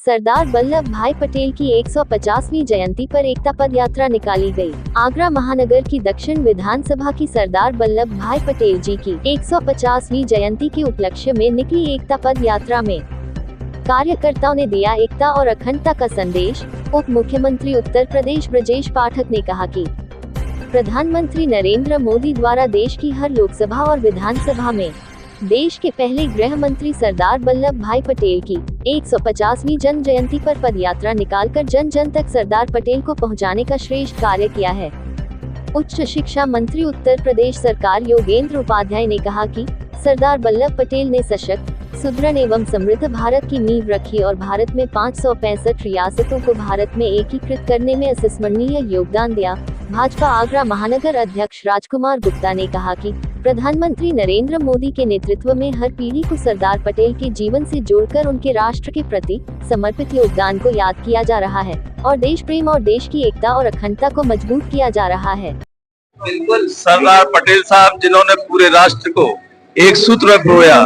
सरदार वल्लभ भाई पटेल की 150वीं जयंती पर एकता पद यात्रा निकाली गई। आगरा महानगर की दक्षिण विधानसभा की सरदार वल्लभ भाई पटेल जी की 150वीं जयंती के उपलक्ष्य में निकली एकता पद यात्रा में कार्यकर्ताओं ने दिया एकता और अखंडता का संदेश। उप मुख्यमंत्री उत्तर प्रदेश ब्रजेश पाठक ने कहा कि प्रधानमंत्री नरेंद्र मोदी द्वारा देश की हर लोकसभा और विधानसभा में देश के पहले गृह मंत्री सरदार वल्लभ भाई पटेल की 150वीं जन्म जयंती पर पदयात्रा निकालकर जन जन तक सरदार पटेल को पहुंचाने का श्रेष्ठ कार्य किया है। उच्च शिक्षा मंत्री उत्तर प्रदेश सरकार योगेंद्र उपाध्याय ने कहा कि सरदार वल्लभ पटेल ने सशक्त, सुदृढ़ एवं समृद्ध भारत की नींव रखी और भारत में 565 रियासतों को भारत में एकीकृत करने में अविस्मरणीय योगदान दिया। भाजपा आगरा महानगर अध्यक्ष राजकुमार गुप्ता ने कहा कि प्रधानमंत्री नरेंद्र मोदी के नेतृत्व में हर पीढ़ी को सरदार पटेल के जीवन से जोड़कर उनके राष्ट्र के प्रति समर्पित योगदान को याद किया जा रहा है और देश प्रेम और देश की एकता और अखंडता को मजबूत किया जा रहा है। बिल्कुल, सरदार पटेल साहब जिन्होंने पूरे राष्ट्र को एक सूत्र में पिरोया।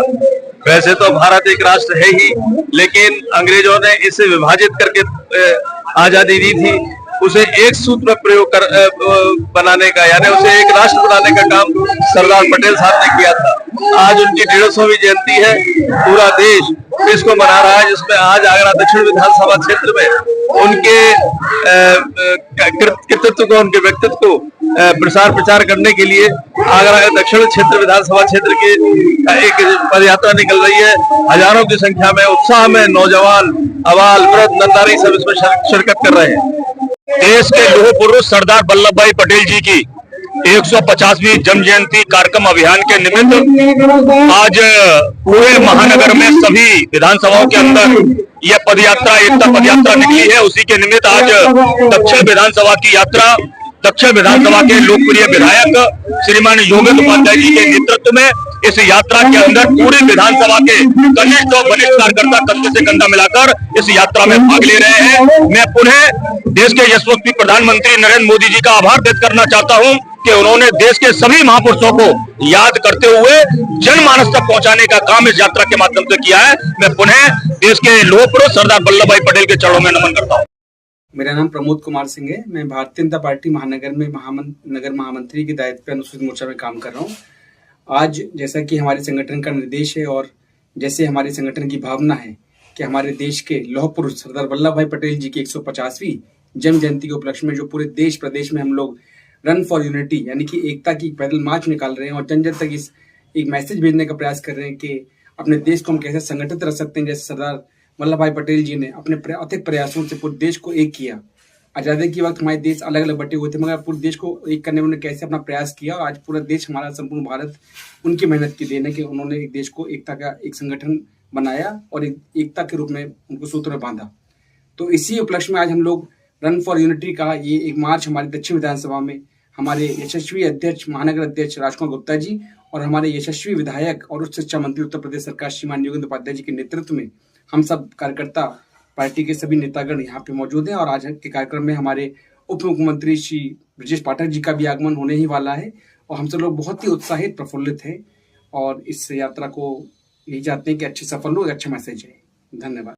वैसे तो भारत एक राष्ट्र है ही, लेकिन अंग्रेजों ने इसे विभाजित करके आजादी दी थी। उसे एक सूत्र में प्रयोग कर बनाने का, यानी उसे एक राष्ट्र बनाने का काम सरदार पटेल साहब ने किया था। आज उनकी 150वीं जयंती है। पूरा देश इसको मना रहा है, जिसमें आज आगरा दक्षिण विधानसभा क्षेत्र में उनके कृतित्व को, उनके व्यक्तित्व को प्रसार प्रचार करने के लिए आगरा दक्षिण क्षेत्र विधानसभा क्षेत्र की एक पदयात्रा निकल रही है। हजारों की संख्या में, उत्साह में नौजवान, अबाल, वृद्ध, नंदारी सब इसमें शिरकत कर रहे हैं। देश के लौह पुरुष सरदार वल्लभ भाई पटेल जी की 150वीं जन्म जयंती कार्यक्रम अभियान के निमित्त आज पूरे महानगर में सभी विधानसभाओं के अंदर यह पदयात्रा, एकता पदयात्रा निकली है। उसी के निमित्त आज दक्षिण विधानसभा की यात्रा दक्षिण विधानसभा के लोकप्रिय विधायक श्रीमान योगेंद्र उपाध्याय जी के नेतृत्व में इस यात्रा के अंदर पूरे विधानसभा के कनिष्ठ और वरिष्ठ कार्यकर्ता कंधे से कंधा मिलाकर इस यात्रा में भाग ले रहे हैं। मैं पुनः देश के यशस्वी प्रधानमंत्री नरेंद्र मोदी जी का आभार व्यक्त करना चाहता हूं कि उन्होंने देश के सभी महापुरुषों को याद करते हुए जनमानस तक पहुंचाने का काम इस यात्रा के माध्यम से किया है। मैं पुनः देश के लौह पुरुष सरदार वल्लभ भाई पटेल के चरणों में नमन करता हूं। मेरा नाम प्रमोद कुमार सिंह है। मैं भारतीय जनता पार्टी महानगर में नगर महामंत्री के दायित्व पर अनुसूचित मोर्चा में काम कर रहा हूँ। आज जैसा कि हमारे संगठन का निर्देश है और जैसे हमारे संगठन की भावना है कि हमारे देश के लौह पुरुष सरदार वल्लभ भाई पटेल जी की 150वीं जन्म जयंती के उपलक्ष्य में जो पूरे देश प्रदेश में हम लोग रन फॉर यूनिटी यानी कि एकता की पैदल मार्च निकाल रहे हैं और जन जन तक इस एक मैसेज भेजने का प्रयास कर रहे हैं कि अपने देश को हम कैसे संगठित रख सकते हैं। जैसे सरदार वल्लभ भाई पटेल जी ने अपने अथक प्रयासों से पूरे देश को एक किया। आज़ादी के वक्त हमारे देश अलग अलग बटे हुए थे, मगर पूरे देश को एक करने में उन्होंने कैसे अपना प्रयास किया और आज पूरा देश, हमारा संपूर्ण भारत उनकी मेहनत की देन है कि उन्होंने एक देश को एकता का एक संगठन बनाया और एक एकता के रूप में उनको सूत्र में बांधा। तो इसी उपलक्ष्य में आज हम लोग रन फॉर यूनिटी का ये एक मार्च हमारी दक्षिण विधानसभा में हमारे यशस्वी अध्यक्ष, महानगर अध्यक्ष राजकुमार गुप्ता जी और हमारे यशस्वी विधायक और उच्च शिक्षा मंत्री उत्तर प्रदेश सरकार श्रीमान योगेंद्र उपाध्याय जी के नेतृत्व में हम सब कार्यकर्ता, पार्टी के सभी नेतागण यहाँ पे मौजूद हैं। और आज के कार्यक्रम में हमारे उप मुख्यमंत्री श्री ब्रजेश पाठक जी का भी आगमन होने ही वाला है और हम सब लोग बहुत ही उत्साहित, प्रफुल्लित हैं और इस यात्रा को यही चाहते हैं कि अच्छी सफल हो, अच्छा मैसेज है। धन्यवाद।